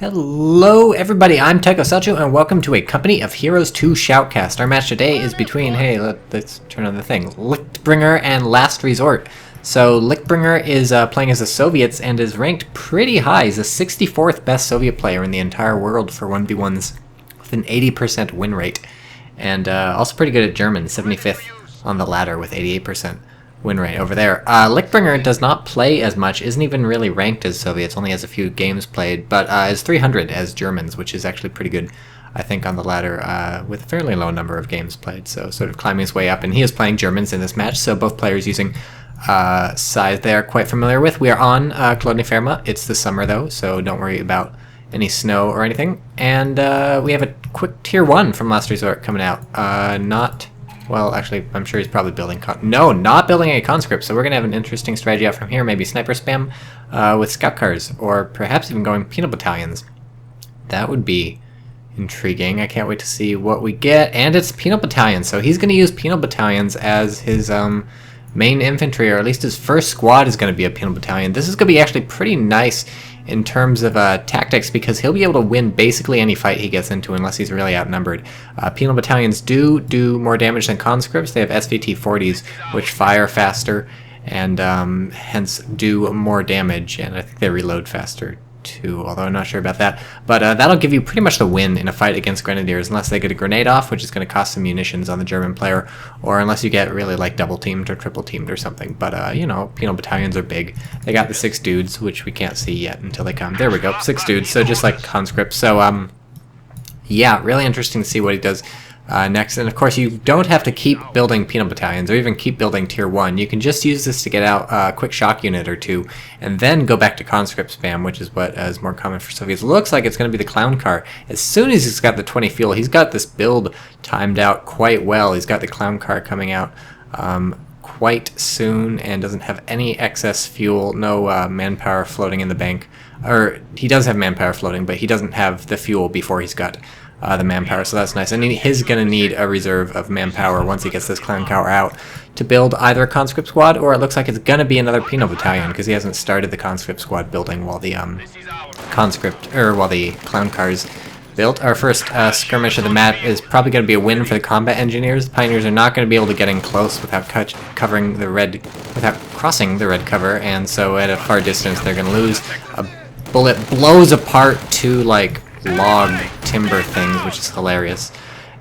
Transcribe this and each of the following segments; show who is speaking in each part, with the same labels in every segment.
Speaker 1: Hello everybody, I'm TychoCelchuuu and welcome to a Company of Heroes 2 shoutcast. Our match today is between, let's turn on the thing, Lichtbringer and Lastresort. So Lichtbringer is playing as the Soviets and is ranked pretty high. He's the 64th best Soviet player in the entire world for 1v1s with an 80% win rate. And also pretty good at German, 75th on the ladder with 88% win rate over there. Lichtbringer does not play as much, isn't even really ranked as Soviets, only has a few games played, but is 300 as Germans, which is actually pretty good, I think, on the ladder with a fairly low number of games played, so sort of climbing his way up, and he is playing Germans in this match, so both players using size they are quite familiar with. We are on Clodny Ferma. It's the summer though, so don't worry about any snow or anything, and we have a quick tier 1 from Lastresort coming out. Well, actually, I'm sure he's probably building not building a conscript, so we're going to have an interesting strategy out from here. Maybe sniper spam with scout cars, or perhaps even going penal battalions. That would be intriguing. I can't wait to see what we get. And it's penal battalions, so he's going to use penal battalions as his main infantry, or at least his first squad is going to be a penal battalion. This is going to be actually pretty nice in terms of tactics, because he'll be able to win basically any fight he gets into unless he's really outnumbered. Penal battalions do more damage than conscripts. They have SVT 40s, which fire faster and hence do more damage, and I think they reload faster too, although I'm not sure about that. But that'll give you pretty much the win in a fight against grenadiers, unless they get a grenade off, which is going to cost some munitions on the German player, or unless you get really like double teamed or triple teamed or something. But you know, penal battalions are big. They got the 6 dudes, which we can't see yet until they come. There we go, 6 dudes, so just like conscripts. So yeah, really interesting to see what he does next. And of course, you don't have to keep building penal battalions or even keep building tier 1. You can just use this to get out a quick shock unit or 2 and then go back to conscript spam, which is what is more common for Soviets. Looks like it's going to be the clown car. As soon as he's got the 20 fuel, he's got this build timed out quite well. He's got the clown car coming out quite soon and doesn't have any excess fuel, no manpower floating in the bank. Or he does have manpower floating, but he doesn't have the fuel before he's got the manpower, so that's nice. And he's going to need a reserve of manpower once he gets this clown car out to build either a conscript squad, or it looks like it's going to be another penal battalion, because he hasn't started the conscript squad building while the while the clown cars built. Our first skirmish of the map is probably going to be a win for the combat engineers. The pioneers are not going to be able to get in close without crossing the red cover, and so at a far distance they're going to lose. A bullet blows apart 2 like log timber things, which is hilarious.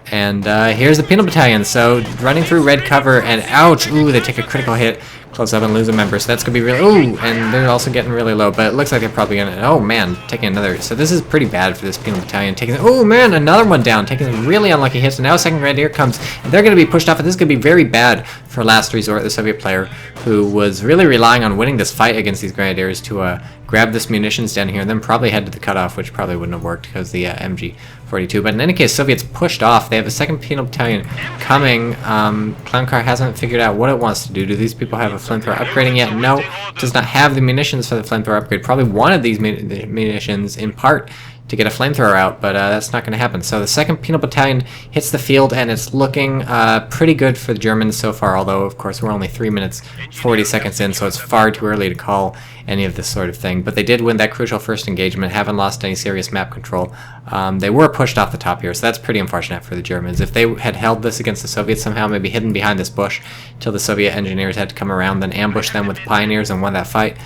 Speaker 1: And here's the penal battalion, so running through red cover, and ouch, ooh, they take a critical hit close up and lose a member, so that's gonna be really, ooh, and they're also getting really low, but it looks like they're probably gonna, oh man, taking another, so this is pretty bad for this penal battalion, oh man, another one down, taking some really unlucky hits, and now a second grenadier comes, and they're gonna be pushed off, and this is gonna be very bad for Lastresort, the Soviet player, who was really relying on winning this fight against these grenadiers to grab this munitions down here, and then probably head to the cutoff, which probably wouldn't have worked because the MG42. But in any case, Soviets pushed off. They have a second penal battalion coming. Clown car hasn't figured out what it wants to do. Do these people have a flamethrower upgrading yet? No, it does not have the munitions for the flamethrower upgrade. Probably wanted these munitions in part to get a flamethrower out, but that's not going to happen. So the second penal battalion hits the field, and it's looking pretty good for the Germans so far, although of course we're only 3 minutes 40 seconds in, so it's far too early to call any of this sort of thing. But they did win that crucial first engagement, haven't lost any serious map control. They were pushed off the top here, so that's pretty unfortunate for the Germans. If they had held this against the Soviets somehow, maybe hidden behind this bush till the Soviet engineers had to come around, then ambush them with the pioneers and won that fight,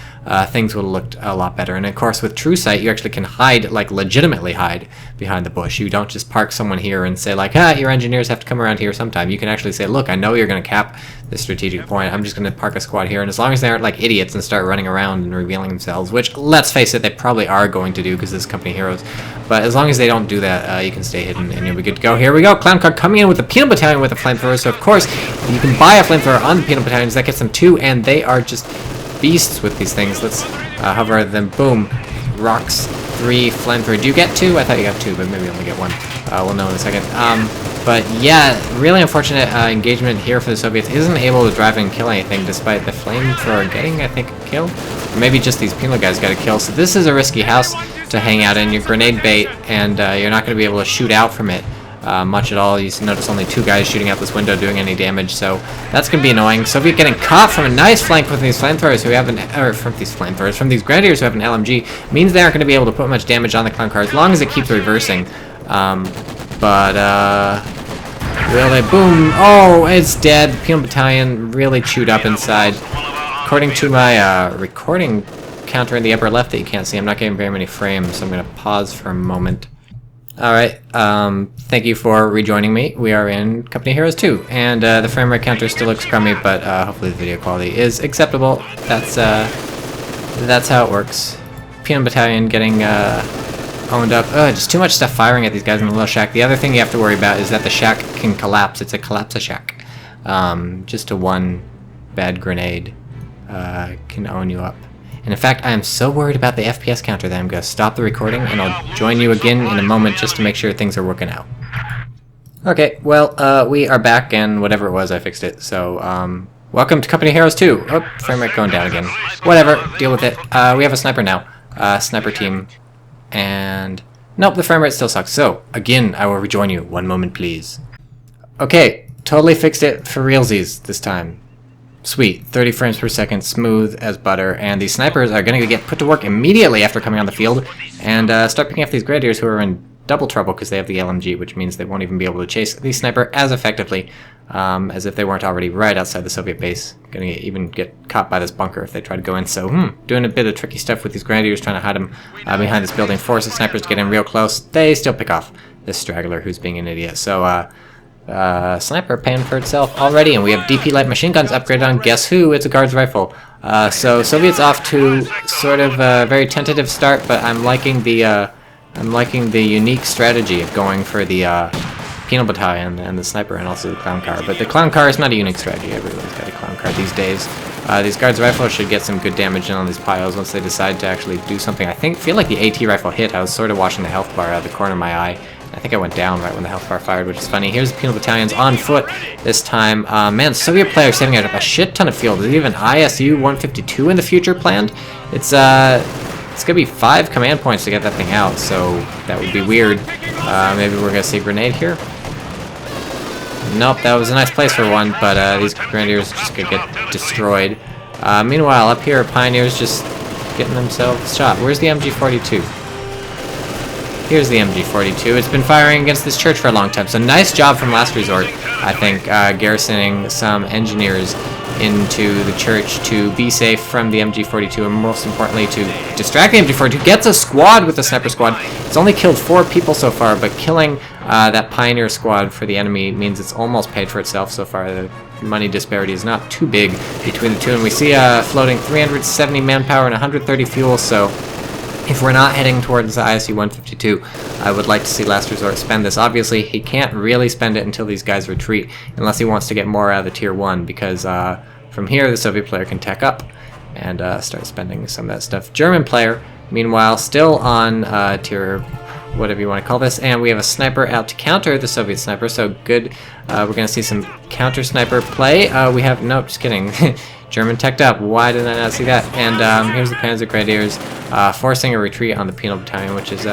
Speaker 1: things would have looked a lot better. And of course with True Sight, you actually can hide, like legitimately hide behind the bush. You don't just park someone here and say like, your engineers have to come around here sometime. You can actually say, look, I know you're going to cap this strategic point, I'm just going to park a squad here, and as long as they aren't like idiots and start running around and revealing themselves, which let's face it, they probably are going to do because this is Company Heroes, but as long as they don't do that, you can stay hidden and you'll be good to go. Here we go, clown car coming in with the penal battalion with a flamethrower, so of course you can buy a flamethrower on the penal battalions. That gets them 2, and they are just beasts with these things. Let's hover them, boom, rocks, 3 flamethrower. Do you get 2? I thought you got 2, but maybe you only get 1. We'll know in a second. But yeah, really unfortunate engagement here for the Soviets. Isn't able to drive and kill anything despite the flamethrower getting, I think, a kill. Or maybe just these penal guys got a kill. So this is a risky house to hang out in. Your grenade bait, and you're not going to be able to shoot out from it much at all. You notice only 2 guys shooting out this window doing any damage, so that's going to be annoying. Soviet getting caught from a nice flank with these flamethrowers who have from these grenadiers who have an LMG, means they aren't going to be able to put much damage on the clown car as long as it keeps reversing. Will they? Boom! Oh, it's dead. The Penal Battalion really chewed up inside. According to my recording counter in the upper left that you can't see, I'm not getting very many frames, so I'm going to pause for a moment. Alright, thank you for rejoining me. We are in Company Heroes 2, and the frame rate counter still looks crummy, but hopefully the video quality is acceptable. That's how it works. Penal Battalion getting owned up. Just too much stuff firing at these guys in the little shack. The other thing you have to worry about is that the shack can collapse. It's a collapse-a-shack. Just a one bad grenade can own you up. And in fact, I am so worried about the FPS counter that I'm going to stop the recording, and I'll join you again in a moment just to make sure things are working out. Okay, well, we are back, and whatever it was, I fixed it. So, welcome to Company Heroes 2. Oh, frame rate going down again. Whatever, deal with it. We have a sniper now. Sniper team. And nope, the frame rate still sucks. So, again, I will rejoin you. One moment, please. Okay, totally fixed it for realsies this time. Sweet, 30 frames per second, smooth as butter, and these snipers are going to get put to work immediately after coming on the field, and start picking off these grenadiers who are in double trouble because they have the LMG, which means they won't even be able to chase the sniper as effectively as if they weren't already right outside the Soviet base. Going to even get caught by this bunker if they try to go in. So, doing a bit of tricky stuff with these grenadiers, trying to hide them behind this building, force the snipers to get in real close. They still pick off this straggler who's being an idiot. So, sniper paying for itself already, and we have DP light machine guns upgraded on guess who? It's a guard's rifle. So Soviets off to sort of a very tentative start, but I'm liking the unique strategy of going for the Penal Battalion and the sniper and also the clown car. But the clown car is not a unique strategy. Everyone's got a clown car these days. These guards rifles should get some good damage in on these piles once they decide to actually do something. I feel like the AT rifle hit. I was sort of watching the health bar out of the corner of my eye. I think I went down right when the health bar fired, which is funny. Here's the Penal Battalions on foot this time. Man, Soviet players saving out a shit ton of field. Is even ISU 152 in the future planned? It's gonna be 5 command points to get that thing out, so that would be weird. Maybe we're gonna see a grenade here. Nope, that was a nice place for one, but these grenadiers just gonna get destroyed. Meanwhile, up here, Pioneers just getting themselves shot. Where's the MG42? Here's the MG42. It's been firing against this church for a long time, so nice job from Lastresort, I think, garrisoning some engineers into the church to be safe from the MG42, and most importantly to distract the MG42. Gets a squad with the sniper squad. It's only killed 4 people so far, but killing that Pioneer squad for the enemy means it's almost paid for itself so far. The money disparity is not too big between the two, and we see floating 370 manpower and 130 fuel, so if we're not heading towards the ISU 152, I would like to see Lastresort spend this. Obviously, he can't really spend it until these guys retreat, unless he wants to get more out of the Tier 1, because from here, the Soviet player can tech up and start spending some of that stuff. German player, meanwhile, still on Tier, whatever you want to call this, and we have a sniper out to counter the Soviet sniper, so good. We're going to see some counter sniper play. We have, nope, just kidding. German teched up. Why did I not see that? And here's the Panzer Grenadiers forcing a retreat on the Penal Battalion, which is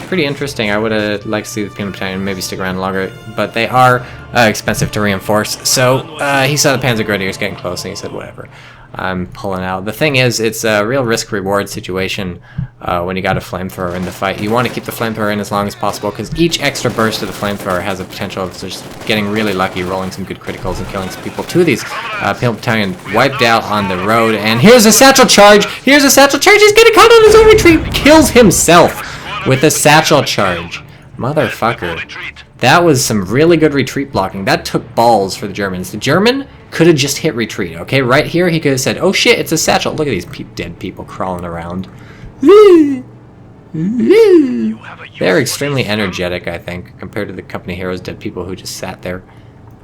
Speaker 1: pretty interesting. I would have liked to see the Penal Battalion maybe stick around longer, but they are expensive to reinforce. So he saw the Panzer Grenadiers getting close, and he said, whatever, I'm pulling out. The thing is, it's a real risk-reward situation when you got a flamethrower in the fight. You want to keep the flamethrower in as long as possible, because each extra burst of the flamethrower has a potential of just getting really lucky, rolling some good criticals and killing some people. 2 of these Penal Battalion wiped out on the road, and here's a satchel charge! Here's a satchel charge! He's getting caught on his own retreat! Kills himself with a satchel charge. Motherfucker. That was some really good retreat blocking. That took balls for the Germans. The German could have just hit retreat, okay? Right here, he could have said, oh shit, it's a satchel. Look at these dead people crawling around. They're extremely energetic, I think, compared to the Company Heroes dead people who just sat there.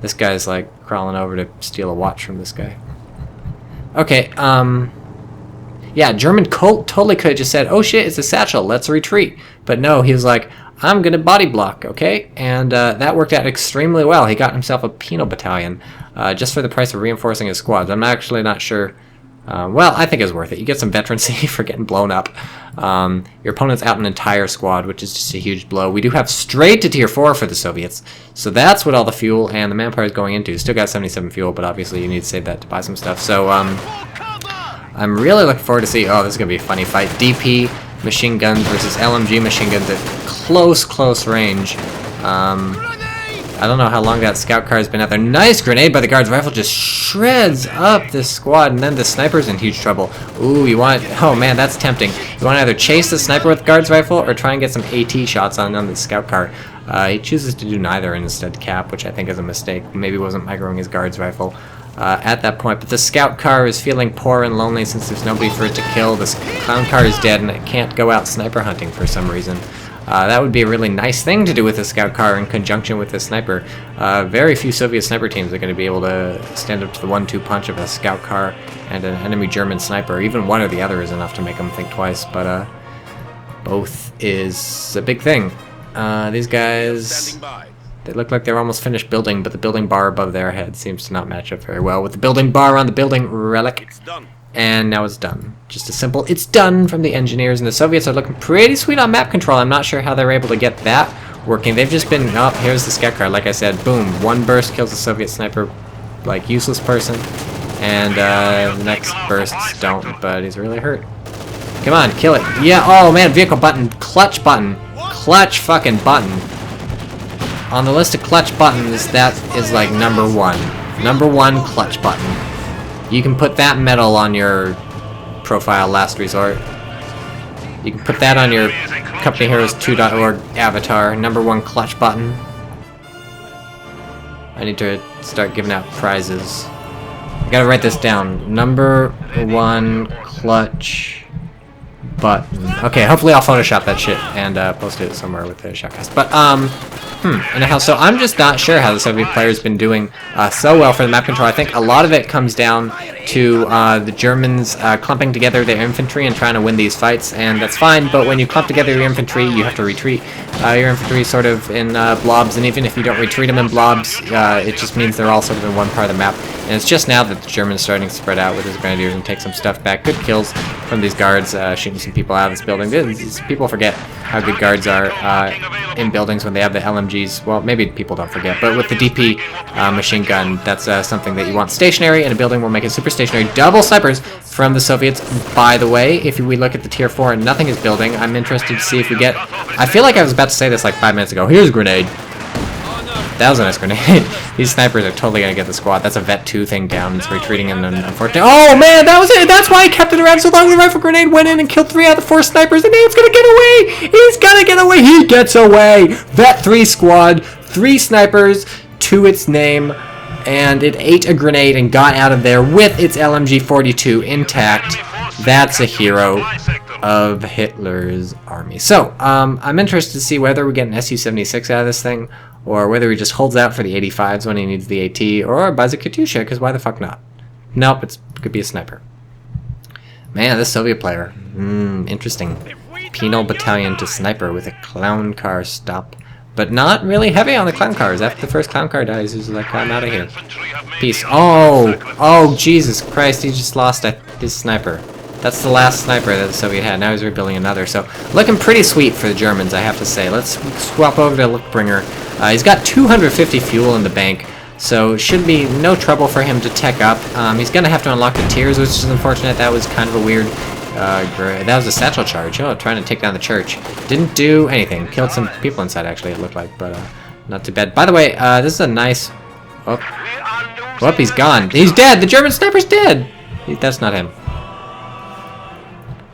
Speaker 1: This guy's like crawling over to steal a watch from this guy. Okay, yeah, German Colt totally could have just said, oh shit, it's a satchel, let's retreat. But no, he was like, I'm gonna body block, okay? And that worked out extremely well. He got himself a Penal Battalion just for the price of reinforcing his squads. I'm actually not sure Well, I think it was worth it. You get some veterancy for getting blown up. Your opponent's out an entire squad, which is just a huge blow. We do have straight to tier 4 for the Soviets, so that's what all the fuel and the manpower is going into. Still got 77 fuel, but obviously you need to save that to buy some stuff. So I'm really looking forward to see. Oh, this is gonna be a funny fight. DP machine guns versus LMG machine guns at close range. I don't know how long that scout car has been out there. Nice grenade by the guard's rifle, just shreds up this squad, and then the sniper's in huge trouble. Ooh, you want... Oh man, that's tempting. You want to either chase the sniper with the guard's rifle or try and get some AT shots on the scout car. He chooses to do neither and instead cap, which I think is a mistake. Maybe wasn't microing his guard's rifle at that point. But the scout car is feeling poor and lonely since there's nobody for it to kill. This clown car is dead and it can't go out sniper hunting for some reason. That would be a really nice thing to do with a scout car in conjunction with a sniper. Very few Soviet sniper teams are going to be able to stand up to the 1-2 punch of a scout car and an enemy German sniper. Even one or the other is enough to make them think twice, but both is a big thing. These guys, they look like they're almost finished building, but the building bar above their head seems to not match up very well with the building bar on the building relic.
Speaker 2: It's done.
Speaker 1: And now it's done. Just a simple, it's done from the engineers, and the Soviets are looking pretty sweet on map control. I'm not sure how they're able to get that working. They've just been, oh, here's the scout car. Like I said, boom, one burst kills a Soviet sniper, like useless person, and the next bursts don't, but he's really hurt. Come on, kill it. Yeah, oh man, vehicle button, clutch clutch fucking button. On the list of clutch buttons, that is like number one. Number one clutch button. You can put that medal on your profile, Lastresort. You can put that on your CompanyHeroes2.org avatar. Number one clutch button. I need to start giving out prizes. I gotta write this down. Number one clutch button. Okay, hopefully I'll Photoshop that shit and post it somewhere with the shoutcast. But anyhow, so I'm just not sure how the Soviet player's been doing so well for the map control. I think a lot of it comes down to the Germans clumping together their infantry and trying to win these fights, and that's fine, but when you clump together your infantry, you have to retreat your infantry sort of in blobs, and even if you don't retreat them in blobs, it just means they're all sort of in one part of the map. And it's just now that the Germans are starting to spread out with his grenadiers and take some stuff back. Good kills from these guards, shooting some people out of this building. These people forget how good guards are in buildings when they have the LMGs. Well, maybe people don't forget, but with the DP machine gun, that's something that you want stationary, and a building will make it super stationary. Double snipers from the Soviets. By the way, if we look at the tier 4 and nothing is building, I'm interested to see if we get... I feel like I was about to say this like 5 minutes ago. Here's a grenade. That was a nice grenade. These snipers are totally gonna get the squad. That's a Vet 2 thing down. It's retreating and unfortunately. Oh man, that was it! That's why I kept it around so long. The rifle grenade went in and killed 3 out of the 4 snipers, and he's gonna get away! He's gonna get away! He gets away! Vet 3 squad, 3 snipers to its name, and it ate a grenade and got out of there with its LMG-42 intact. That's a hero of Hitler's army. So, I'm interested to see whether we get an Su-76 out of this thing, or whether he just holds out for the 85s when he needs the AT, or buys a Katyusha, because why the fuck not? Nope, it could be a sniper. Man, this Soviet player. Interesting. Penal battalion to sniper with a clown car stop. But not really heavy on the clown cars. After the first clown car dies, he's like, I'm out of here. Peace. Oh, Jesus Christ, he just lost his sniper. That's the last sniper that the Soviet had. Now he's rebuilding another. So, looking pretty sweet for the Germans, I have to say. Let's swap over to Lichtbringer. He's got 250 fuel in the bank, so it should be no trouble for him to tech up. He's going to have to unlock the tiers, which is unfortunate. That was kind of a weird... that was a satchel charge. Oh, trying to take down the church. Didn't do anything. Killed some people inside, actually, it looked like, but not too bad. By the way, this is a nice... Oh, he's gone. He's dead! The German sniper's dead! That's not him.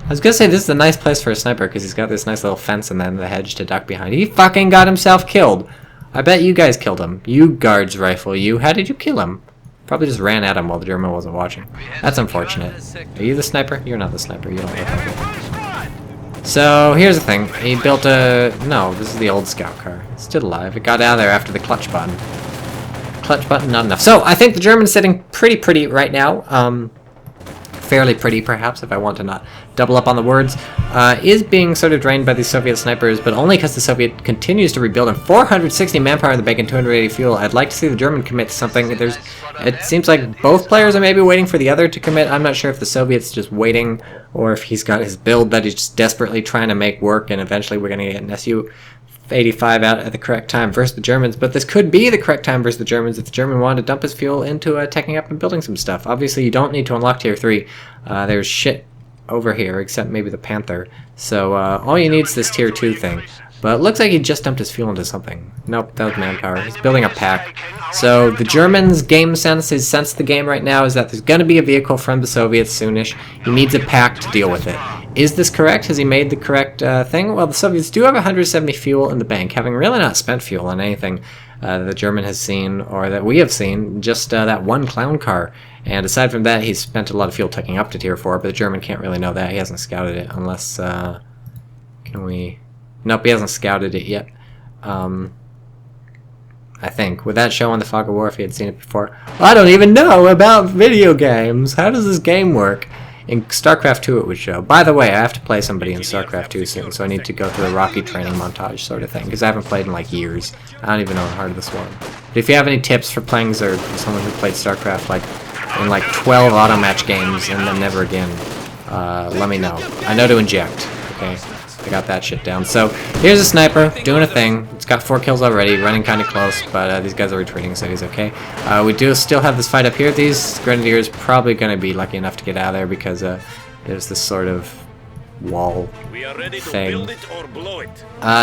Speaker 1: I was gonna say this is a nice place for a sniper because he's got this nice little fence and then the hedge to duck behind. He fucking got himself killed. I bet you guys killed him. You guards rifle, you. How did you kill him? Probably just ran at him while the German wasn't watching. That's unfortunate. Are you the sniper? You're not the sniper. You don't look like it. So here's the thing. He built a... No, this is the old scout car. It's still alive. It got out of there after the clutch button. Clutch button, not enough. So I think the German's sitting pretty right now. fairly pretty, perhaps, if I want to not double up on the words, is being sort of drained by these Soviet snipers, but only because the Soviet continues to rebuild, and 460 manpower in the bank and 280 fuel. I'd like to see the German commit to something. It seems like both players are maybe waiting for the other to commit. I'm not sure if the Soviet's just waiting, or if he's got his build that he's just desperately trying to make work, and eventually we're going to get an Su-85 out at the correct time versus the Germans. But this could be the correct time versus the Germans if the German wanted to dump his fuel into teching up and building some stuff. Obviously, you don't need to unlock Tier 3. There's shit over here, except maybe the Panther. So all you need is this Tier 2 thing. But it looks like he just dumped his fuel into something. Nope, that was manpower. He's building a pack. So the Germans' game sense, his sense of the game right now is that there's going to be a vehicle from the Soviets soonish. He needs a pack to deal with it. Is this correct? Has he made the correct thing? Well, the Soviets do have 170 fuel in the bank, having really not spent fuel on anything the German has seen, or that we have seen, just that one clown car. And aside from that, he's spent a lot of fuel taking up to Tier 4, but the German can't really know that. He hasn't scouted it, unless... can we... Nope, he hasn't scouted it yet. I think. Would that show on the Fog of War if he had seen it before? I don't even know about video games! How does this game work? In StarCraft 2 it would show. By the way, I have to play somebody in StarCraft 2 soon, so I need to go through a Rocky training montage sort of thing, because I haven't played in like years. I don't even know how hard this one. But if you have any tips for playing as someone who played StarCraft like in like 12 auto match games and then never again, let me know. I know to inject, okay? I got that shit down. So here's a sniper doing a thing. It's got 4 kills already, running kind of close, but these guys are retreating, so he's okay. We do still have this fight up here. These grenadiers probably going to be lucky enough to get out of there because there's this sort of wall thing.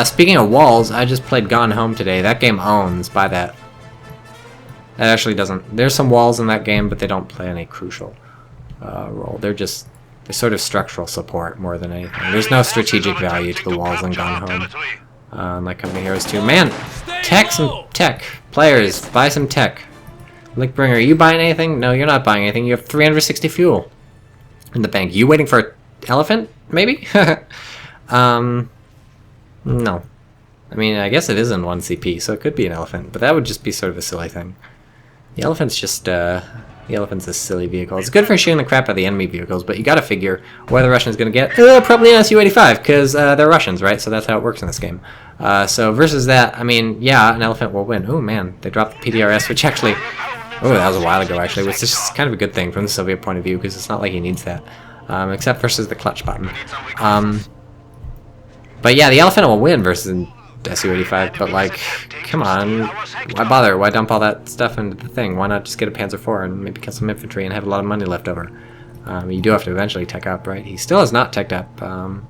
Speaker 1: Speaking of walls, I just played Gone Home today. That game owns by that. That actually doesn't. There's some walls in that game, but they don't play any crucial role. They're sort of structural support more than anything. There's no strategic value to the walls in Gone Home. Like Company Heroes 2. Man, some tech. Players, buy some tech. Lichtbringer, are you buying anything? No, you're not buying anything. You have 360 fuel in the bank. You waiting for an elephant, maybe? No. I mean, I guess it is in 1 CP, so it could be an elephant, but that would just be sort of a silly thing. The elephant's just, the elephant's a silly vehicle. It's good for shooting the crap out of the enemy vehicles, but you gotta figure where the Russian's gonna get. Probably an Su-85, because they're Russians, right? So that's how it works in this game. So versus that, I mean, yeah, an elephant will win. Oh man, they dropped the PDRS, which actually... Oh, that was a while ago, actually, which is kind of a good thing from the Soviet point of view, because it's not like he needs that. Except versus the clutch button. But yeah, the elephant will win versus an Su-85, but like, come on, why bother? Why dump all that stuff into the thing? Why not just get a Panzer IV and maybe kill some infantry and have a lot of money left over? You do have to eventually tech up, right? He still has not teched up.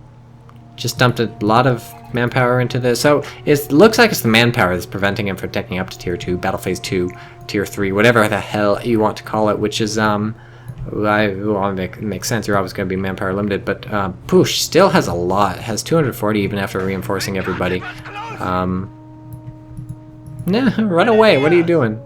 Speaker 1: Just dumped a lot of manpower into this. So it looks like it's the manpower that's preventing him from teching up to Tier 2, Battle Phase 2, Tier 3, whatever the hell you want to call it, which is, makes sense, you're always going to be manpower limited, but Push still has a lot, has 240 even after reinforcing everybody. Nah, run away, what are you doing?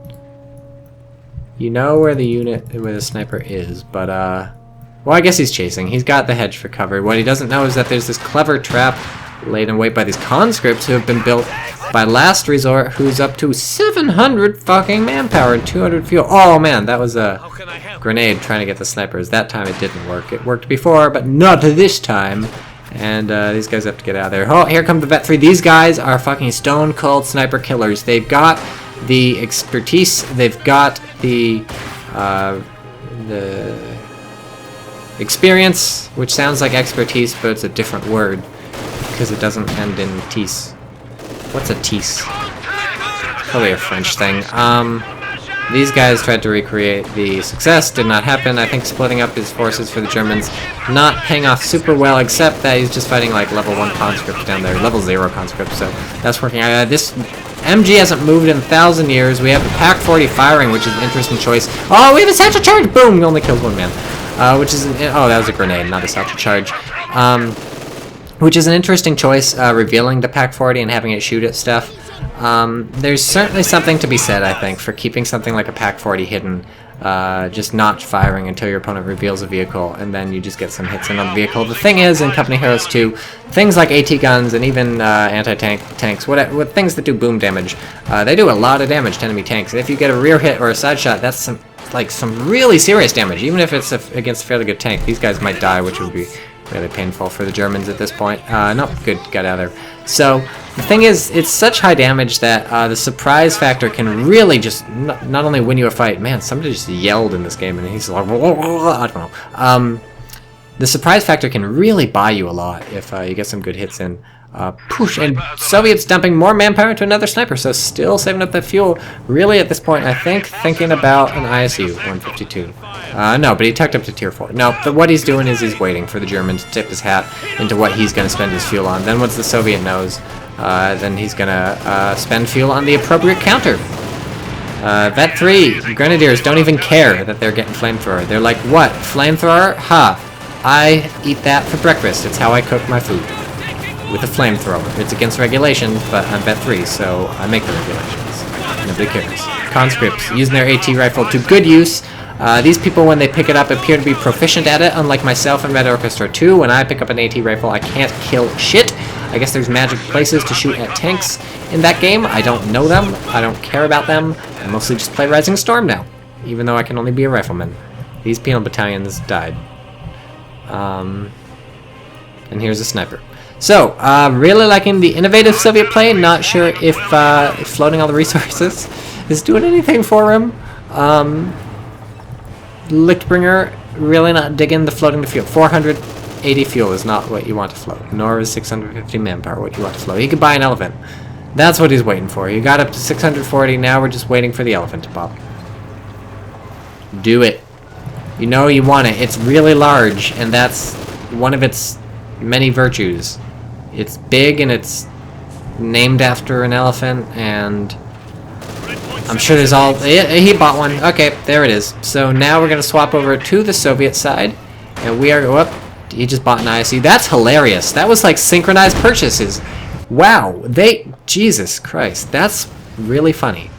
Speaker 1: You know where the sniper is, but well, I guess he's chasing. He's got the hedge for cover. What he doesn't know is that there's this clever trap laid in wait by these conscripts who have been built by Lastresort, who's up to 700 fucking manpower and 200 fuel. Oh man, that was a grenade trying to get the snipers. That time it didn't work. It worked before, but not this time. And these guys have to get out of there. Oh, here come the Vet 3. These guys are fucking stone cold sniper killers. They've got the expertise. They've got the experience, which sounds like expertise, but it's a different word because it doesn't end in tease. What's a tease? Probably a French thing. These guys tried to recreate the success, did not happen. I think splitting up his forces for the Germans not paying off super well, except that he's just fighting like level 1 conscripts down there, level 0 conscripts, so that's working. This MG hasn't moved in 1,000 years. We have the Pack 40 firing, which is an interesting choice. Oh, we have a satchel charge! Boom! Only killed 1 man. Which is oh, that was a grenade, not a satchel charge. Which is an interesting choice, revealing the Pack 40 and having it shoot at stuff. There's certainly something to be said, I think, for keeping something like a Pack 40 hidden just not firing until your opponent reveals a vehicle, and then you just get some hits in on the vehicle. The thing is, in Company Heroes 2, things like AT guns and even tanks, what things that do boom damage, they do a lot of damage to enemy tanks. And if you get a rear hit or a side shot, that's some really serious damage, even if it's against a fairly good tank. These guys might die, which would be really painful for the Germans at this point. No, good, got out of there. So, the thing is, it's such high damage that the surprise factor can really just not only win you a fight. Man, somebody just yelled in this game, and he's like, I don't know. The surprise factor can really buy you a lot if you get some good hits in. Push, and Soviets dumping more manpower into another sniper, so still saving up that fuel. Really, at this point, I think, thinking about an ISU 152. No, but he tucked up to tier 4. No, but what he's doing is he's waiting for the German to tip his hat into what he's going to spend his fuel on. Then once the Soviet knows, then he's going to spend fuel on the appropriate counter. Vet 3, Grenadiers don't even care that they're getting flamethrower. They're like, what? Flamethrower? Ha! I eat that for breakfast. It's how I cook my food. With a flamethrower. It's against regulations, but I'm Vet 3, so I make the regulations. Nobody cares. Conscripts, using their AT rifle to good use. These people, when they pick it up, appear to be proficient at it, unlike myself in Red Orchestra 2. When I pick up an AT rifle, I can't kill shit. I guess there's magic places to shoot at tanks in that game. I don't know them. I don't care about them. I mostly just play Rising Storm now, even though I can only be a rifleman. These penal battalions died. And here's a sniper. So, really liking the innovative Soviet play. Not sure if floating all the resources is doing anything for him. Lichtbringer, really not digging the floating to fuel. 480 fuel is not what you want to float, nor is 650 manpower what you want to float. He could buy an elephant. That's what he's waiting for. He got up to 640, now we're just waiting for the elephant to pop. Do it. You know you want it. It's really large, and that's one of its many virtues. It's big, and it's named after an elephant, and I'm sure there's all... He bought one. Okay, there it is. So now we're going to swap over to the Soviet side, and we are... Whoop, he just bought an ISU. That's hilarious. That was like synchronized purchases. Wow, Jesus Christ, that's really funny.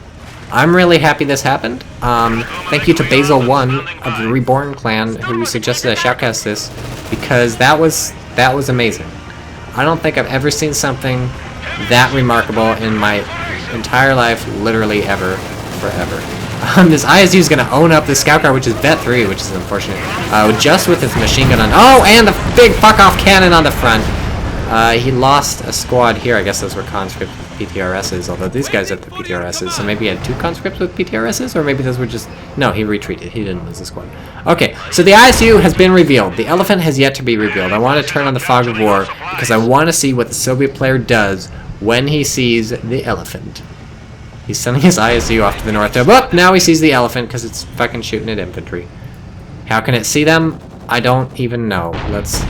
Speaker 1: I'm really happy this happened. Thank you to Basil1 of the Reborn clan who suggested I shoutcast this, because that was amazing. I don't think I've ever seen something that remarkable in my entire life, literally ever, forever. This ISU is going to own up this scout car, which is Vet 3, which is unfortunate. Just with its machine gun on. Oh, and the big fuck-off cannon on the front. He lost a squad here. I guess those were conscript PTRSs, although these guys are the PTRSs, so maybe he had 2 conscripts with PTRSs, or maybe those were just... No, he retreated. He didn't lose the squad. Okay, so the ISU has been revealed. The elephant has yet to be revealed. I want to turn on the fog of war, because I want to see what the Soviet player does when he sees the elephant. He's sending his ISU off to the north. Oh, now he sees the elephant, because it's fucking shooting at infantry. How can it see them? I don't even know. Let's...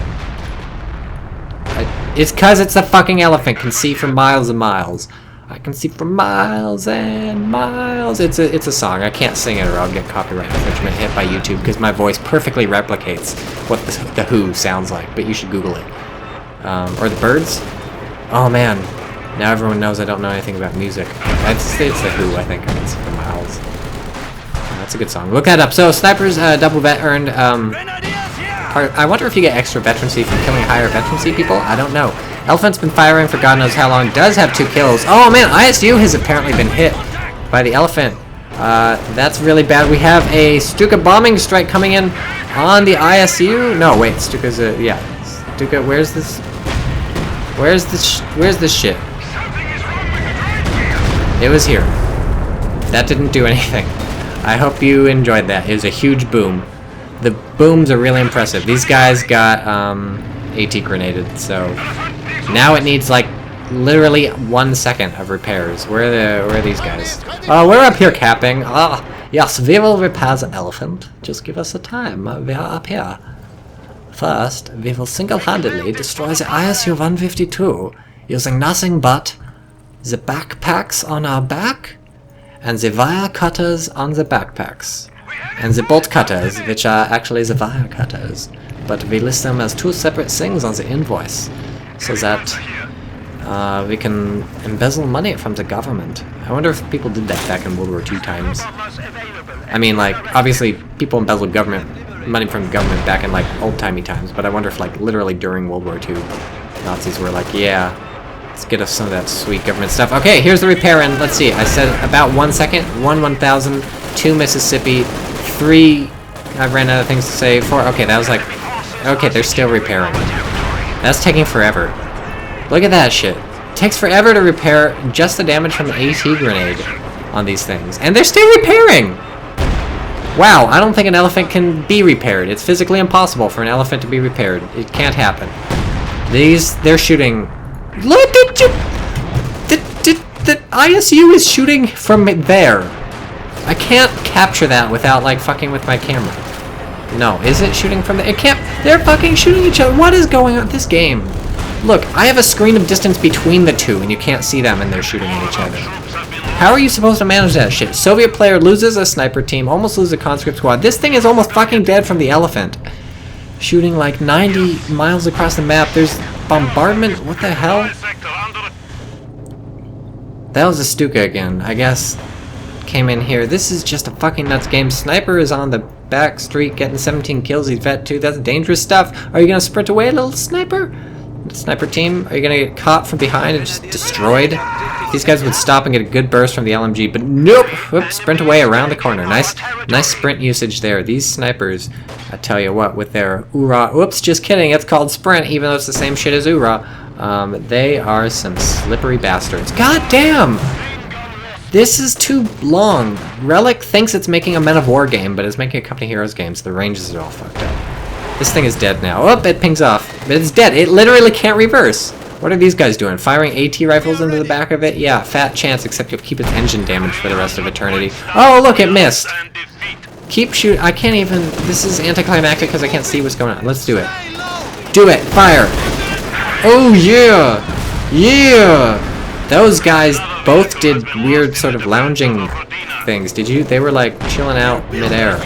Speaker 1: It's because it's a fucking elephant. Can see for miles and miles. I can see for miles and miles. It's a song. I can't sing it or I'll get copyright infringement hit by YouTube because my voice perfectly replicates what the Who sounds like. But you should Google it. Or the Birds. Oh man. Now everyone knows I don't know anything about music. It's the Who, I think. I can see for miles. That's a good song. Look that up. So snipers double vet earned. I wonder if you get extra veterancy from killing higher veterancy people? I don't know. Elephant's been firing for God knows how long. Does have 2 kills. Oh man, ISU has apparently been hit by the elephant. That's really bad. We have a Stuka bombing strike coming in on the ISU. No, wait, Stuka's a... Yeah. Stuka, where's this... Where's this shit? It was here. That didn't do anything. I hope you enjoyed that. It was a huge boom. The booms are really impressive. These guys got AT grenaded, so now it needs like literally 1 second of repairs. Where are these guys? Oh, we're up here capping. Ah, yes, we will repair the elephant. Just give us a time. We are up here. First, we will single-handedly destroy the ISU 152 using nothing but the backpacks on our back and the wire cutters on the backpacks. And the bolt cutters, which are actually the wire cutters, but we list them as 2 separate things on the invoice, so that we can embezzle money from the government. I wonder if people did that back in World War II times. I mean, like, obviously, people embezzled money from the government back in, like, old-timey times, but I wonder if, like, literally during World War II, Nazis were like, yeah, let's get us some of that sweet government stuff. Okay, here's the repair end. Let's see. I said about 1 second. 1,000. 2 Mississippi. 3... I ran out of things to say. 4... Okay, that was like... Okay, they're still repairing. That's taking forever. Look at that shit. It takes forever to repair just the damage from the AT grenade on these things. And they're still repairing! Wow, I don't think an elephant can be repaired. It's physically impossible for an elephant to be repaired. It can't happen. They're shooting... Look at you! The ISU is shooting from there. I can't capture that without, like, fucking with my camera. No, is it shooting from there? It can't... They're fucking shooting each other. What is going on? This game. Look, I have a screen of distance between the two, and you can't see them, and they're shooting at each other. How are you supposed to manage that shit? Soviet player loses a sniper team, almost loses a conscript squad. This thing is almost fucking dead from the elephant. Shooting like 90 miles across the map. There's bombardment. What the hell? That was a Stuka again. I guess came in here. This is just a fucking nuts game. Sniper is on the back street getting 17 kills. He's vet too. That's dangerous stuff. Are you gonna sprint away, little sniper? Sniper team? Are you gonna get caught from behind and just destroyed? These guys would stop and get a good burst from the LMG, but nope! Whoop, sprint away around the corner. Nice sprint usage there. These snipers, I tell you what, with their oorah... Whoops, just kidding. It's called sprint, even though it's the same shit as oorah. They are some slippery bastards. God damn! This is too long. Relic thinks it's making a Men of War game, but it's making a Company Heroes game, so the ranges are all fucked up. This thing is dead now. Oh, it pings off. But it's dead. It literally can't reverse. What are these guys doing? Firing AT rifles into the back of it? Yeah, fat chance, except you'll keep its engine damaged for the rest of eternity. Oh, look, it missed. Keep shooting. I can't even... This is anticlimactic because I can't see what's going on. Let's do it. Do it. Fire. Oh, yeah. Yeah. Those guys both did weird sort of lounging things. Did you? They were like chilling out midair.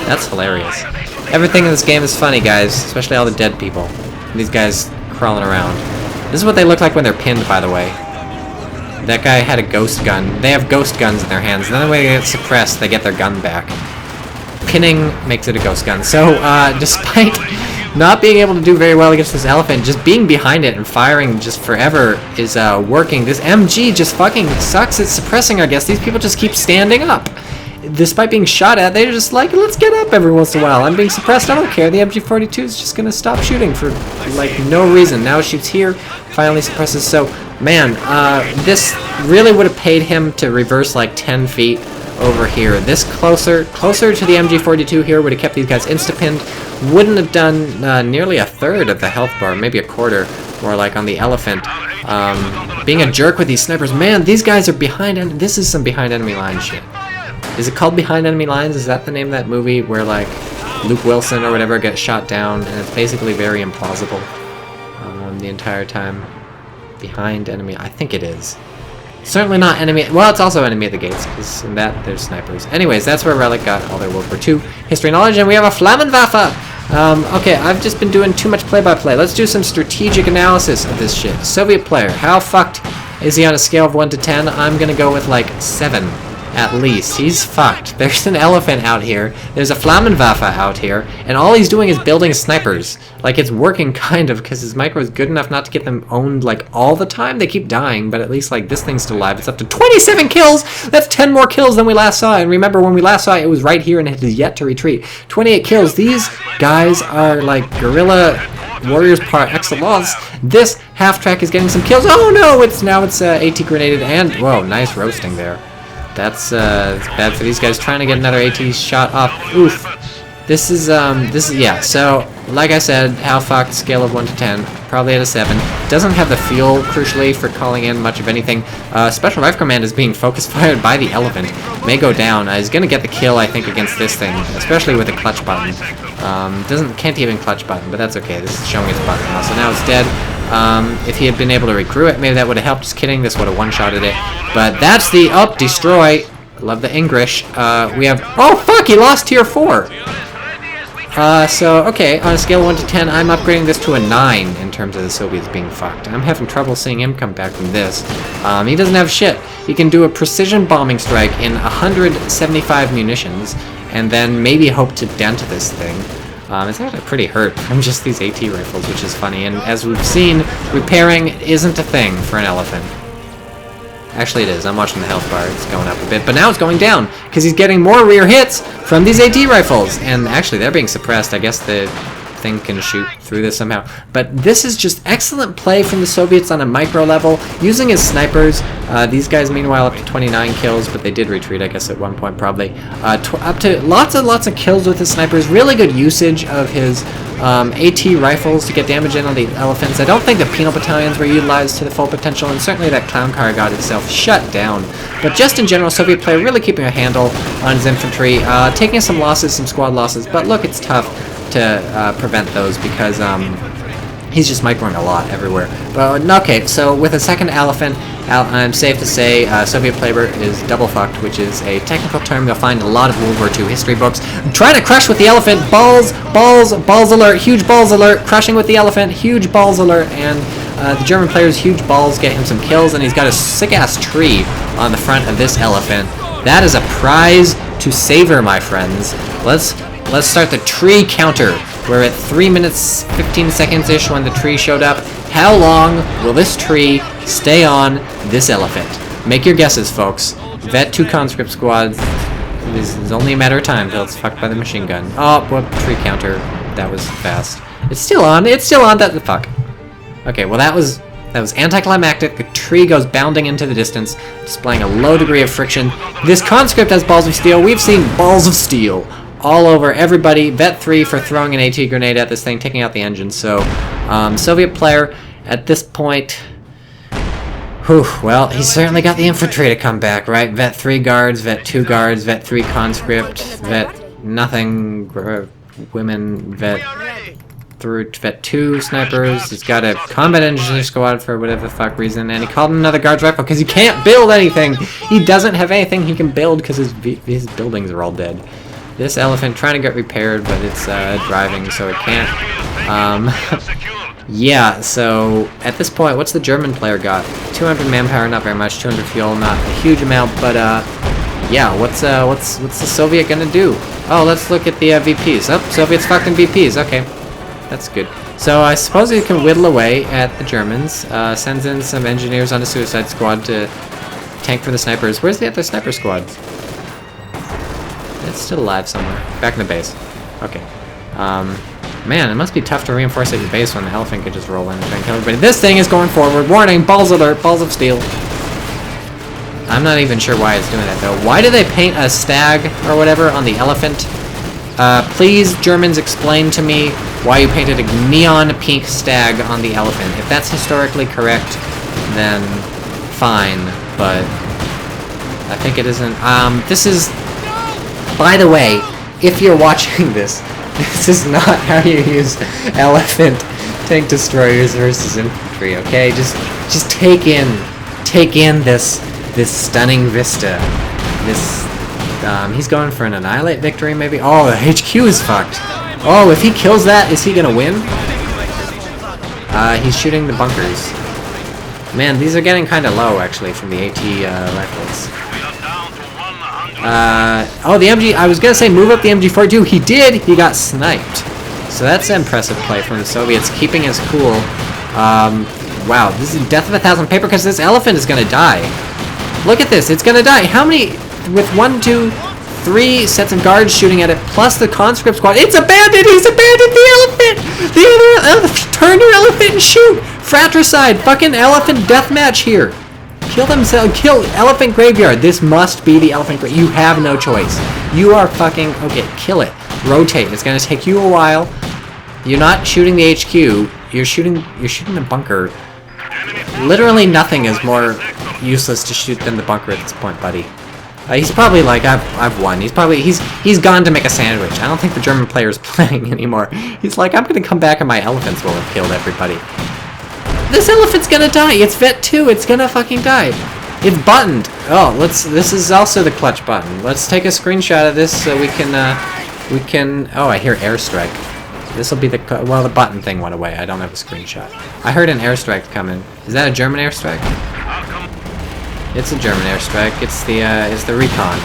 Speaker 1: That's hilarious. Everything in this game is funny, guys. Especially all the dead people. These guys crawling around. This is what they look like when they're pinned, by the way. That guy had a ghost gun. They have ghost guns in their hands. And then when they get suppressed, they get their gun back. Pinning makes it a ghost gun. So, despite not being able to do very well against this elephant, just being behind it and firing just forever is working. This MG just fucking sucks at suppressing, I guess. These people just keep standing up. Despite being shot at, they're just like, let's get up every once in a while. I'm being suppressed, I don't care. The MG42 is just gonna stop shooting for, like, no reason. Now it shoots here, finally suppresses. So, man, this really would have paid him to reverse, like, 10 feet over here. This closer to the MG42 here would have kept these guys insta-pinned. Wouldn't have done nearly a third of the health bar, maybe a quarter, more like on the elephant. Being a jerk with these snipers. Man, these guys are behind, and this is some behind enemy line shit. Is it called Behind Enemy Lines? Is that the name of that movie where, like, Luke Wilson or whatever gets shot down and it's basically very implausible the entire time? Behind Enemy... I think it is. Certainly not Enemy... Well, it's also Enemy at the Gates, because in that there's snipers. Anyways, that's where Relic got all their World War II history knowledge, and we have a Flammenwaffe! Okay, I've just been doing too much play-by-play. Let's do some strategic analysis of this shit. Soviet player, how fucked is he on a scale of 1 to 10? I'm gonna go with, like, 7. At least. He's fucked. There's an elephant out here. There's a Flammenwaffe out here. And all he's doing is building snipers. Like, it's working kind of, because his micro is good enough not to get them owned, like, all the time. They keep dying, but at least, like, this thing's still alive. It's up to 27 kills! That's 10 more kills than we last saw. And remember, when we last saw it, it was right here and it has yet to retreat. 28 kills. These guys are, like, guerrilla warriors par excellence. This half-track is getting some kills. Oh, no! It's AT grenaded and... Whoa, nice roasting there. That's bad for these guys trying to get another AT shot off. Oof. This is, yeah, so, like I said, how fucked, scale of 1 to 10, probably at a 7. Doesn't have the fuel, crucially, for calling in much of anything. Special Rifle Command is being focus fired by the elephant. May go down. He's gonna get the kill, I think, against this thing, especially with a clutch button. Can't even clutch button, but that's okay. This is showing its button now, so now it's dead. If he had been able to recruit it, maybe that would have helped. Just kidding, this would have one-shotted it. But that's the destroy. Love the English. We have... Oh, fuck, he lost tier 4. So, okay, on a scale of 1 to 10, I'm upgrading this to a 9 in terms of the Soviets being fucked. I'm having trouble seeing him come back from this. He doesn't have shit. he can do a precision bombing strike in 175 munitions, and then maybe hope to dent this thing. It's actually pretty hurt from just these AT rifles, which is funny, and as we've seen, repairing isn't a thing for an elephant. Actually it is, I'm watching the health bar, it's going up a bit, but now it's going down, because he's getting more rear hits from these AT rifles, and actually they're being suppressed. I guess the thing can shoot through this somehow. But this is just excellent play from the Soviets on a micro level, using his snipers. These guys, meanwhile, up to 29 kills, but they did retreat, I guess, at one point, probably. Up to lots of kills with his snipers. Really good usage of his AT rifles to get damage in on the elephants. I don't think the penal battalions were utilized to the full potential, and certainly that clown car got itself shut down. But just in general, Soviet player really keeping a handle on his infantry, taking some losses, some squad losses, but look, it's tough to prevent those because he's just microing a lot everywhere. But okay, so with a second elephant, I'm safe to say Soviet player is double fucked, which is a technical term you'll find in a lot of World War II history books. I'm trying to crush with the elephant, balls alert, huge balls alert, crushing with the elephant, huge balls alert, and the German player's huge balls get him some kills, and he's got a sick-ass tree on the front of this elephant. That is a prize to savor, my friends. Let's start the tree counter. We're at 3 minutes 15 seconds-ish when the tree showed up. How long will this tree stay on this elephant? Make your guesses, folks. Vet 2 conscript squads. This is only a matter of time until it's fucked by the machine gun. Oh, whoop, tree counter. That was fast. It's still on. It's still on. That fuck. Okay, well that was anticlimactic. The tree goes bounding into the distance, displaying a low degree of friction. This conscript has balls of steel. We've seen balls of steel all over everybody. Vet 3 for throwing an AT grenade at this thing, taking out the engine. So, Soviet player at this point, whew, well, he's certainly got the infantry to come back, right? Vet 3 guards, Vet 2 guards, Vet 3 conscript, Vet nothing, women, Vet 2 snipers. He's got a combat engineer squad for whatever the fuck reason, and he called him another guards rifle because he can't build anything. He doesn't have anything he can build because his buildings are all dead. This elephant trying to get repaired, but it's driving, so it can't. Yeah, so at this point, what's the German player got? 200 manpower, not very much. 200 fuel, not a huge amount, but yeah, what's the Soviet gonna do? Oh, let's look at the VPs. Oh, Soviets fucking VPs. Okay, that's good. So I suppose he can whittle away at the Germans. Sends in some engineers on a suicide squad to tank for the snipers. Where's the other sniper squad? It's still alive somewhere. Back in the base. Okay. Man, it must be tough to reinforce at your base when the elephant could just roll in and try and kill everybody. This thing is going forward. Warning, balls alert, balls of steel. I'm not even sure why it's doing that, though. Why do they paint a stag or whatever on the elephant? Please, Germans, explain to me why you painted a neon pink stag on the elephant. If that's historically correct, then fine, but I think it isn't. This is... By the way, if you're watching this, this is not how you use elephant tank destroyers versus infantry, okay? Just take in this stunning vista. This he's going for an annihilate victory maybe. Oh, the HQ is fucked. Oh, if he kills that, is he gonna win? He's shooting the bunkers. Man, these are getting kind of low actually from the AT rifles. Oh, the MG, I was gonna say move up the MG42. He did, he got sniped. So that's an impressive play from the Soviets, keeping his cool. Wow, this is death of 1,000 paper because this elephant is gonna die. Look at this, it's gonna die. How many, with 1, 2, 3 sets of guards shooting at it, plus the conscript squad. It's abandoned, he's abandoned the elephant! The other elephant, turn your elephant and shoot! Fratricide, fucking elephant deathmatch here. Kill themselves. Kill elephant graveyard. This must be the elephant graveyard. You have no choice. You are fucking okay. Kill it. Rotate. It's gonna take you a while. You're not shooting the HQ. You're shooting the bunker. Literally nothing is more useless to shoot than the bunker at this point, buddy. He's probably like, I've won. He's gone to make a sandwich. I don't think the German player is playing anymore. He's like, I'm gonna come back and my elephants will have killed everybody. This elephant's gonna die. It's Vet 2. It's gonna fucking die. It's buttoned. Oh, this is also the clutch button. Let's take a screenshot of this so we can. Oh, I hear airstrike. This will be the well, the button thing went away. I don't have a screenshot. I heard an airstrike coming. Is that a German airstrike? It's a German airstrike. It's the recon.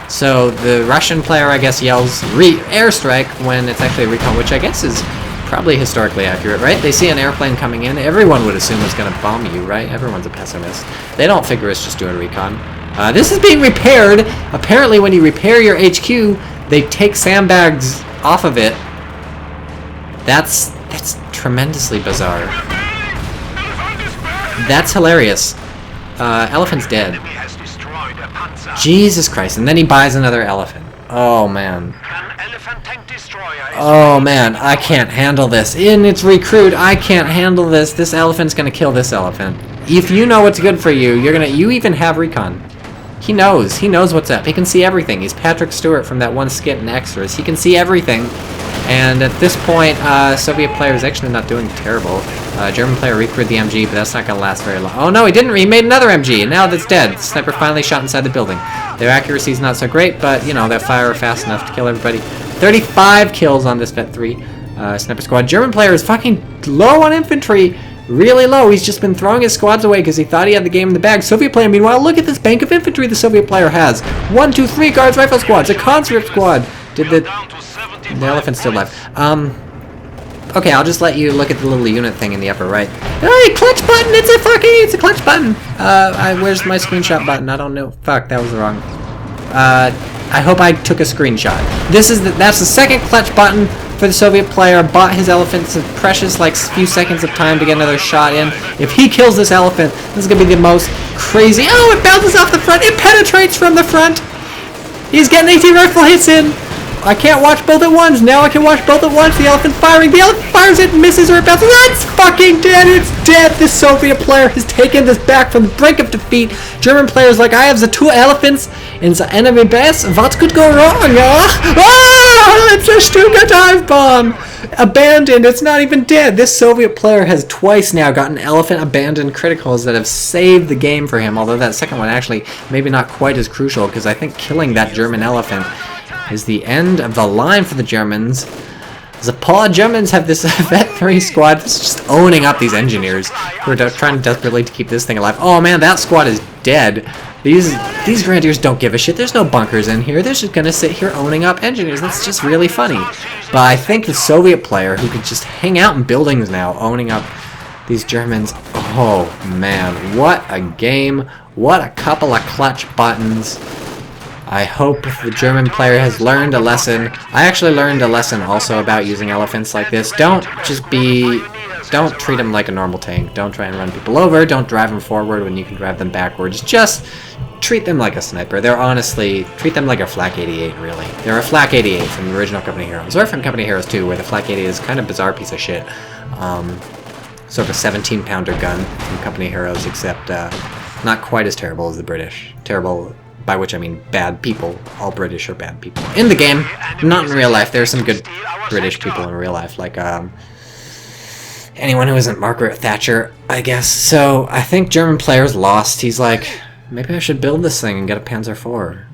Speaker 1: So the Russian player, I guess, yells airstrike when it's actually a recon, which I guess is probably historically accurate, right? They see an airplane coming in, everyone would assume it's going to bomb you, right? Everyone's a pessimist. They don't figure it's just doing recon. This is being repaired. Apparently when you repair your HQ, they take sandbags off of it. That's tremendously bizarre. That's hilarious. Elephant's dead. Jesus Christ, and then he buys another elephant. Oh man. Oh man, I can't handle this. In its recruit, I can't handle this. This elephant's gonna kill this elephant. If you know what's good for you, you even have recon. He knows what's up. He can see everything. He's Patrick Stewart from that one skit in Extras. He can see everything. And at this point, Soviet player is actually not doing terrible. German player recruited the MG, but that's not going to last very long. Oh no, he didn't. He made another MG, and now that's dead. The sniper finally shot inside the building. Their accuracy is not so great, but, you know, they fire fast enough to kill everybody. 35 kills on this Vet 3 sniper squad. German player is fucking low on infantry. Really low. He's just been throwing his squads away because he thought he had the game in the bag. Soviet player, meanwhile, look at this bank of infantry the Soviet player has. 1, 2, 3 guards rifle squads. A conscript squad. Did the elephant's still alive. Okay, I'll just let you look at the little unit thing in the upper right. Hey, clutch button! It's a clutch button! Where's my screenshot button? I don't know. Fuck, that was wrong. I hope I took a screenshot. That's the second clutch button for the Soviet player. Bought his elephants a precious, like, few seconds of time to get another shot in. If he kills this elephant, this is gonna be the most crazy. Oh, it bounces off the front! It penetrates from the front! He's getting 18 rifle hits in! I can't watch both at once. Now I can watch both at once. The elephant firing. The elephant fires it, misses, or it bounces. It's fucking dead. It's dead. This Soviet player has taken this back from the brink of defeat. German players like, I have the 2 elephants in the enemy base. What could go wrong? It's a Stuka dive bomb. Abandoned. It's not even dead. This Soviet player has twice now gotten elephant abandoned criticals that have saved the game for him. Although that second one actually maybe not quite as crucial, because I think killing that German elephant is the end of the line for the Germans. The poor Germans have this Vet 3 squad that's just owning up these engineers who are trying desperately to keep this thing alive. Oh man, that squad is dead. These grenadiers don't give a shit. There's no bunkers in here. They're just gonna sit here owning up engineers. That's just really funny. But I think the Soviet player who could just hang out in buildings now, owning up these Germans. Oh man, what a game. What a couple of clutch buttons. I hope the German player has learned a lesson. I actually learned a lesson also about using elephants like this. Don't treat them like a normal tank. Don't try and run people over. Don't drive them forward when you can drive them backwards. Just treat them like a sniper. Treat them like a Flak 88, really. They're a Flak 88 from the original Company Heroes. Or from Company Heroes 2, where the Flak 88 is kind of a bizarre piece of shit. Sort of a 17-pounder gun from Company Heroes, except not quite as terrible as the British. Terrible, by which I mean bad people. All British are bad people. In the game, not in real life. There are some good British people in real life, like anyone who isn't Margaret Thatcher, I guess. So I think German player's lost. He's like, maybe I should build this thing and get a Panzer IV.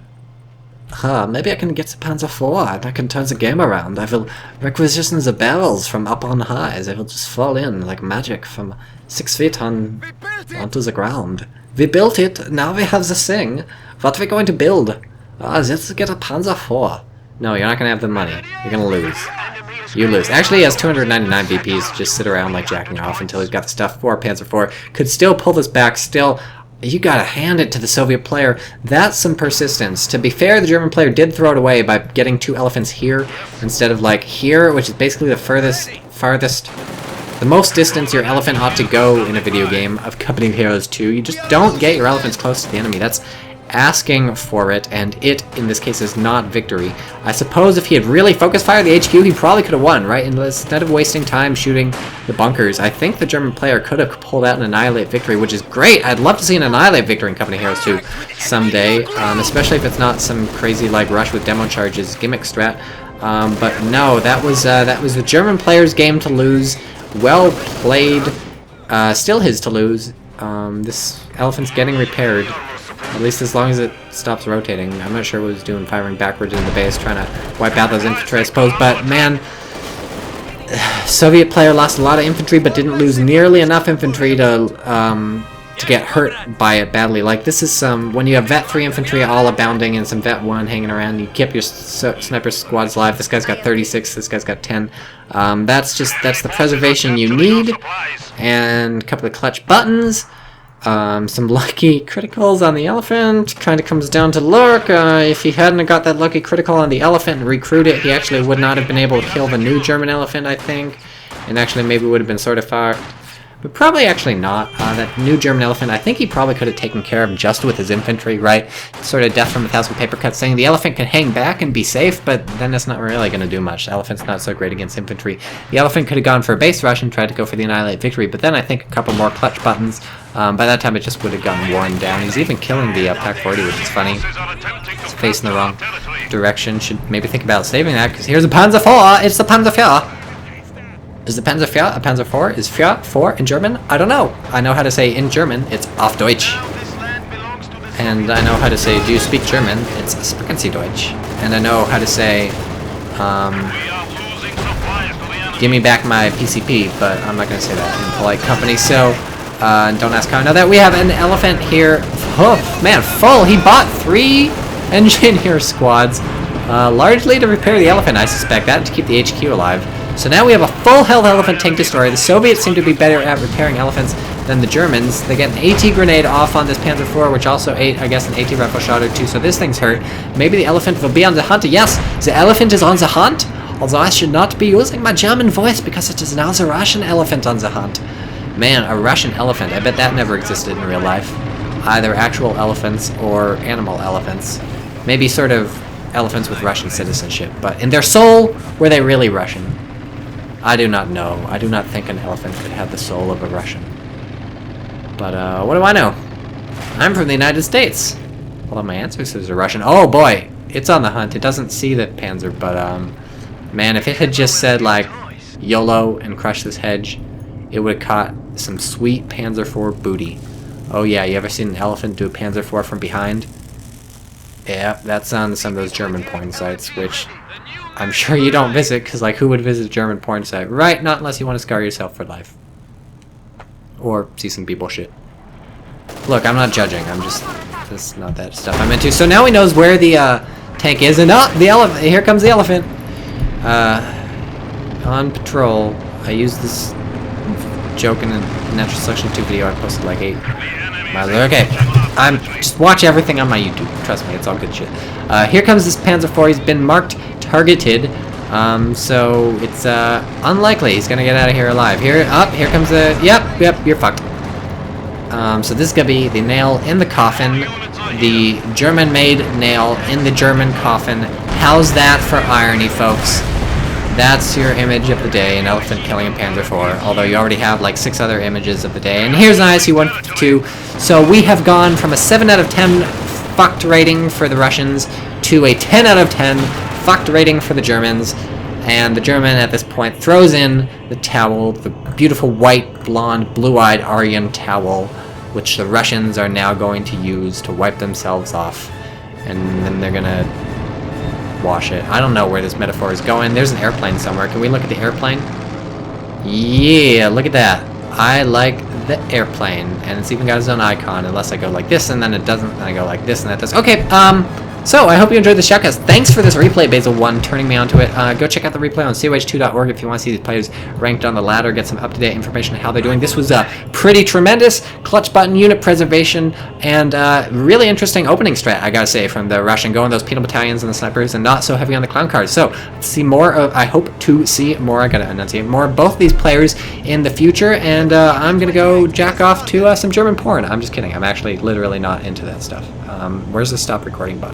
Speaker 1: Maybe I can get a Panzer IV. I can turn the game around. I will requisition the barrels from up on high. They will just fall in like magic from 6 feet onto the ground. We built it. Now we have the thing. What are we going to build? Let's get a Panzer IV. No, you're not going to have the money. You're going to lose. You lose. Actually, he has 299 BPs. Just sit around like jacking off until he's got the stuff for Panzer IV. Could still pull this back. Still, you got to hand it to the Soviet player. That's some persistence. To be fair, the German player did throw it away by getting 2 elephants here instead of like here, which is basically the farthest, the most distance your elephant ought to go in a video game of Company of Heroes 2. You just don't get your elephants close to the enemy. That's asking for it, and it, in this case, is not victory. I suppose if he had really focus fired the HQ, he probably could have won, right? And instead of wasting time shooting the bunkers, I think the German player could have pulled out an Annihilate victory, which is great. I'd love to see an Annihilate victory in Company Heroes 2 someday, especially if it's not some crazy, like, rush with demo charges gimmick strat. But no, that was the German player's game to lose. Well played. Still his to lose. This elephant's getting repaired. At least as long as it stops rotating. I'm not sure what it's doing, firing backwards in the base, trying to wipe out those infantry, I suppose. But man, Soviet player lost a lot of infantry, but didn't lose nearly enough infantry to to get hurt by it badly. Like, this is some, when you have Vet 3 infantry all abounding and some Vet 1 hanging around, you keep your sniper squads alive. This guy's got 36, this guy's got 10. That's the preservation you need, and a couple of clutch buttons. Some lucky criticals on the elephant. Kind of comes down to luck. If he hadn't got that lucky critical on the elephant and recruit it, he actually would not have been able to kill the new German elephant, I think. And actually maybe would have been sort of fucked. But probably actually not. That new German elephant, I think he probably could have taken care of just with his infantry, right? Sort of death from a thousand paper cuts, saying the elephant can hang back and be safe, but then that's not really going to do much. The elephant's not so great against infantry. The elephant could have gone for a base rush and tried to go for the annihilate victory, but then I think a couple more clutch buttons. By that time it just would have gotten worn down. He's even killing the Pack 40, which is funny. It's facing the wrong direction. Should maybe think about saving that, because here's a Panzer IV! It's the Panzer IV! Is the Panzer IV a Panzer IV? Is IV 4 in German? I don't know. I know how to say in German, it's auf Deutsch. And I know how to say, do you speak German? It's sprechen Sie Deutsch. And I know how to say, give me back my PCP, but I'm not going to say that in polite company, so don't ask how I know that. We have an elephant here. Oh, man, full! He bought 3 engineer squads, largely to repair the elephant, I suspect, that to keep the HQ alive. So now we have a full health elephant tank destroyer. The Soviets seem to be better at repairing elephants than the Germans. They get an AT grenade off on this Panzer IV, which also ate, I guess, an AT rifle shot or 2, so this thing's hurt. Maybe the elephant will be on the hunt. Yes, the elephant is on the hunt, although I should not be using my German voice because it is now the Russian elephant on the hunt. Man, a Russian elephant. I bet that never existed in real life. Either actual elephants or animal elephants. Maybe sort of elephants with Russian citizenship, but in their soul, were they really Russian? I do not know. I do not think an elephant could have the soul of a Russian. But, what do I know? I'm from the United States. Although my ancestors are Russian. Oh, boy! It's on the hunt. It doesn't see the Panzer, but, man, if it had just said, like, YOLO and crush this hedge, it would have caught some sweet Panzer IV booty. Oh, yeah, you ever seen an elephant do a Panzer IV from behind? Yeah, that's on some of those German porn sites, which I'm sure you don't visit, because, like, who would visit a German porn site? Right? Not unless you want to scar yourself for life. Or see some people shit. Look, I'm not judging. I'm just... That's not that stuff I'm into. So now he knows where the tank is, and the elephant! Here comes the elephant! On patrol. I used this joke in a Natural Selection 2 video I posted like 8 miles ago. Okay, just watch everything on my YouTube. Trust me, it's all good shit. Here comes this Panzer IV. He's been marked targeted, so it's unlikely he's gonna get out of here alive. Here comes the... Yep, you're fucked. So this is gonna be the nail in the coffin, the German-made nail in the German coffin. How's that for irony, folks? That's your image of the day, an elephant killing a Panzer IV, although you already have like 6 other images of the day. And here's an ISU-152. So we have gone from a 7 out of 10 fucked rating for the Russians to a 10 out of 10 fucked rating for the Germans. And the German at this point throws in the towel, the beautiful white, blonde, blue-eyed Aryan towel, which the Russians are now going to use to wipe themselves off. And then they're gonna wash it. I don't know where this metaphor is going. There's an airplane somewhere. Can we look at the airplane? Yeah, look at that. I like the airplane. And it's even got its own icon, unless I go like this and then it doesn't, and I go like this and that does. Okay, so I hope you enjoyed this shoutcast. Thanks for this replay, Basil1, turning me onto it. Go check out the replay on CoH2.org if you want to see these players ranked on the ladder, get some up-to-date information on how they're doing. This was a pretty tremendous clutch button unit preservation and really interesting opening strat, I gotta say, from the Russian, going those penal battalions and the snipers and not so heavy on the clown cars. So, see more of, I hope to see more, I gotta enunciate, more of both these players in the future, and I'm gonna go jack off to some German porn. I'm just kidding. I'm actually literally not into that stuff. Where's the stop recording button?